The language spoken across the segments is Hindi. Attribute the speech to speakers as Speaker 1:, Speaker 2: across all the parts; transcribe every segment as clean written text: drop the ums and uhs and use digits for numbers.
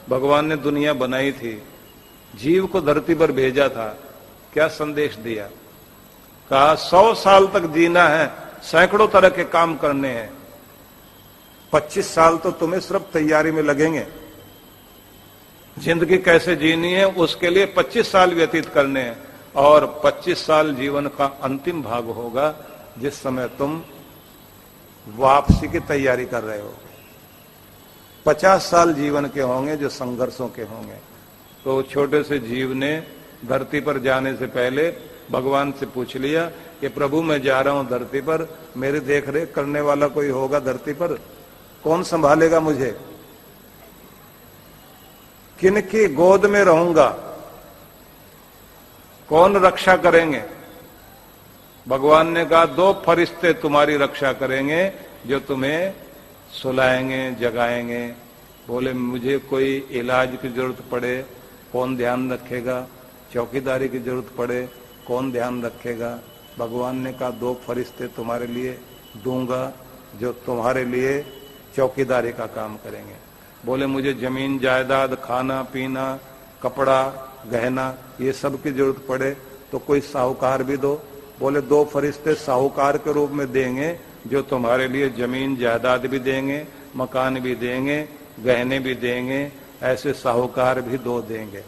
Speaker 1: भगवान ने दुनिया बनाई थी, जीव को धरती पर भेजा था, क्या संदेश दिया? कहा 100 साल तक जीना है, सैकड़ों तरह के काम करने हैं, 25 साल तो तुम्हें सिर्फ तैयारी में लगेंगे। जिंदगी कैसे जीनी है उसके लिए 25 साल व्यतीत करने हैं, और 25 साल जीवन का अंतिम भाग होगा जिस समय तुम वापसी की तैयारी कर रहे हो। 50 साल जीवन के होंगे जो संघर्षों के होंगे। तो छोटे से जीव ने धरती पर जाने से पहले भगवान से पूछ लिया कि प्रभु मैं जा रहा हूं धरती पर, मेरी देख रेख करने वाला कोई होगा धरती पर? कौन संभालेगा मुझे? किनकी गोद में रहूंगा? कौन रक्षा करेंगे? भगवान ने कहा 2 फरिश्ते तुम्हारी रक्षा करेंगे जो तुम्हें सुलाएंगे, जगाएंगे। बोले मुझे कोई इलाज की जरूरत पड़े कौन ध्यान रखेगा? चौकीदारी की जरूरत पड़े कौन ध्यान रखेगा? भगवान ने कहा 2 फरिश्ते तुम्हारे लिए दूंगा जो तुम्हारे लिए चौकीदारी का काम करेंगे। बोले मुझे जमीन जायदाद, खाना पीना, कपड़ा गहना ये सब की जरूरत पड़े तो कोई साहूकार भी दो। बोले 2 फरिश्ते साहूकार के रूप में देंगे जो तुम्हारे लिए जमीन जायदाद भी देंगे, मकान भी देंगे, गहने भी देंगे, ऐसे साहूकार भी 2 देंगे।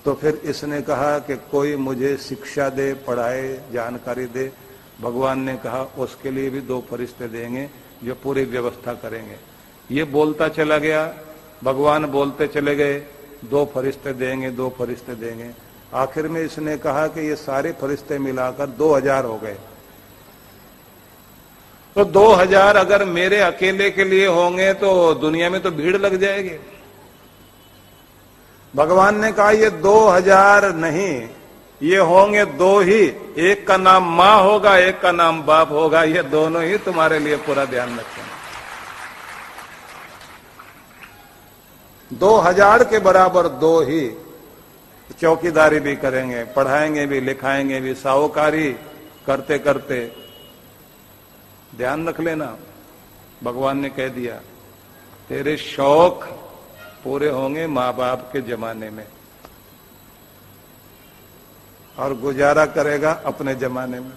Speaker 1: तो फिर इसने कहा कि कोई मुझे शिक्षा दे, पढ़ाए, जानकारी दे। भगवान ने कहा उसके लिए भी 2 फरिश्ते देंगे जो पूरी व्यवस्था करेंगे। ये बोलता चला गया, भगवान बोलते चले गए, 2 फरिश्ते देंगे, 2 फरिश्ते देंगे। आखिर में इसने कहा कि ये सारे फरिश्ते मिलाकर 2000 हो गए। तो 2000 अगर मेरे अकेले के लिए होंगे तो दुनिया में तो भीड़ लग जाएगी। भगवान ने कहा ये 2000 नहीं, ये होंगे 2 ही, एक का नाम मां होगा, एक का नाम बाप होगा, ये दोनों ही तुम्हारे लिए पूरा ध्यान रखेंगे। 2000 के बराबर 2 ही चौकीदारी भी करेंगे, पढ़ाएंगे भी, लिखाएंगे भी, साहूकारी करते करते। ध्यान रख लेना, भगवान ने कह दिया तेरे शौक पूरे होंगे माँ बाप के जमाने में, और गुजारा करेगा अपने जमाने में।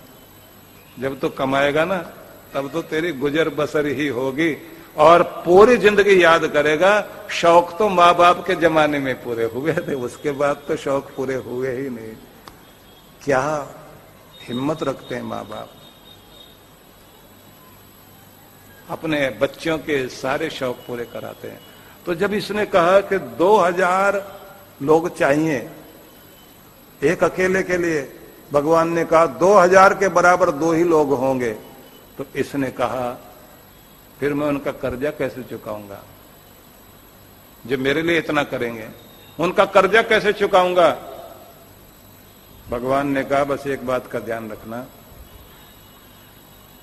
Speaker 1: जब तो कमाएगा ना तब तो तेरी गुजर बसर ही होगी, और पूरी जिंदगी याद करेगा शौक तो माँ बाप के जमाने में पूरे हुए थे, उसके बाद तो शौक पूरे हुए ही नहीं। क्या हिम्मत रखते हैं माँ बाप, अपने बच्चों के सारे शौक पूरे कराते हैं। तो जब इसने कहा कि 2000 लोग चाहिए एक अकेले के लिए, भगवान ने कहा 2000 के बराबर 2 ही लोग होंगे। तो इसने कहा फिर मैं उनका कर्जा कैसे चुकाऊंगा? जो मेरे लिए इतना करेंगे उनका कर्जा कैसे चुकाऊंगा? भगवान ने कहा बस एक बात का ध्यान रखना,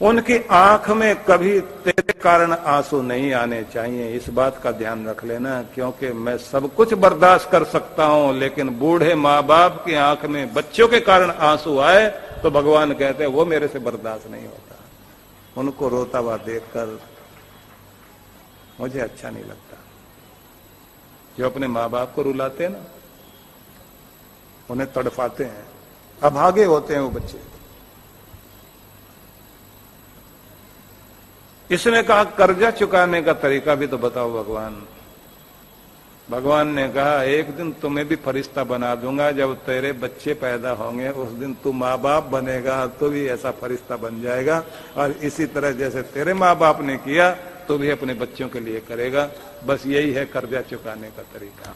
Speaker 1: उनकी आंख में कभी तेरे कारण आंसू नहीं आने चाहिए, इस बात का ध्यान रख लेना। क्योंकि मैं सब कुछ बर्दाश्त कर सकता हूं, लेकिन बूढ़े माँ बाप की आंख में बच्चों के कारण आंसू आए तो भगवान कहते हैं वो मेरे से बर्दाश्त नहीं होता। उनको रोता हुआ देखकर मुझे अच्छा नहीं लगता। जो अपने माँ बाप को रुलाते हैं ना, उन्हें तड़पाते हैं, अभागे होते हैं वो बच्चे। इसने कहा कर्जा चुकाने का तरीका भी तो बताओ भगवान। भगवान ने कहा एक दिन तुम्हें भी फरिश्ता बना दूंगा, जब तेरे बच्चे पैदा होंगे उस दिन तू माँ बाप बनेगा तो भी ऐसा फरिश्ता बन जाएगा, और इसी तरह जैसे तेरे माँ बाप ने किया तो भी अपने बच्चों के लिए करेगा। बस यही है कर्जा चुकाने का तरीका।